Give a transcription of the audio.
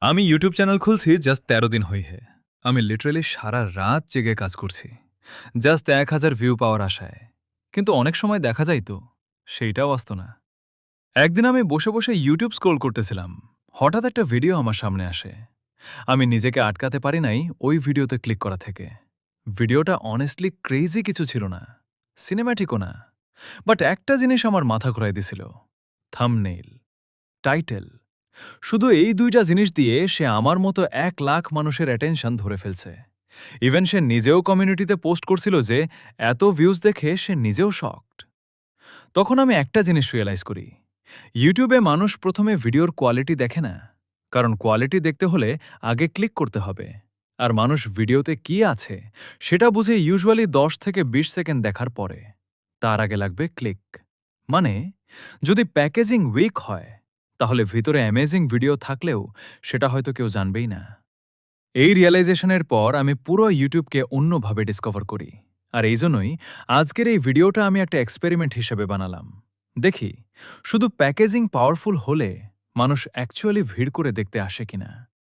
আমি YouTube channel খুলছি just ১৩ দিন হইহে। আমি লিটারালি সারা রাত জেগে কাজ করছি। জাস্ট ১,০০০ ভিউ পাওয়ার আশায়। কিন্তু অনেক সময় দেখা যায় তো, সেইটাও আসতো না। একদিন আমি বসে, বসে ইউটিউব স্ক্রোল করতেছিলাম। হঠাৎ একটা ভিডিও আমার সামনে আসে। আমি নিজেকে আটকাতে পারি নাই ওই ভিডিওতে ক্লিক করা থেকে। ভিডিওটা অনেস্টলি ক্রেজি কিছু ছিল না। সিনেম্যাটিকও না। বাট একটা জিনিস আমার মাথা ঘুরাই দিছিল। Thumbnail, title. শুধু এই ২টা জিনিস দিয়ে সে আমার মতো ১,০০,০০০ মানুষের অ্যাটেনশন ধরে ফেলছে। ইভেন সে নিজেও কমিউনিটিতে পোস্ট করছিল যে এত ভিউজ দেখে সে নিজেও শকড। তখন আমি একটা জিনিস রিয়েলাইজ করি। ইউটিউবে মানুষ প্রথমে ভিডিওর কোয়ালিটি দেখে না। কারণ কোয়ালিটি দেখতে হলে আগে ক্লিক করতে হবে। আর মানুষ ভিডিওতে কি আছে সেটা বুঝে ইউজুয়ালি ১০ থেকে ২০ সেকেন্ড দেখার পরে। তার আগে লাগবে ক্লিক। মানে যদি প্যাকেজিং উইক হয় তাহলে ভিতরে অ্যামেজিং ভিডিও থাকলেও সেটা হয়তো কেউ জানবেই না। এই রিয়েলাইজেশনের পর আমি পুরো ইউটিউবকে অন্যভাবে ডিসকভার করি। আর এই জন্যই আজকের এই ভিডিওটা আমি একটা এক্সপেরিমেন্ট হিসেবে বানালাম। দেখি শুধু প্যাকেজিং পাওয়ারফুল হলে মানুষ অ্যাকচুয়ালি ভিড় করে দেখতে আসে কিনা।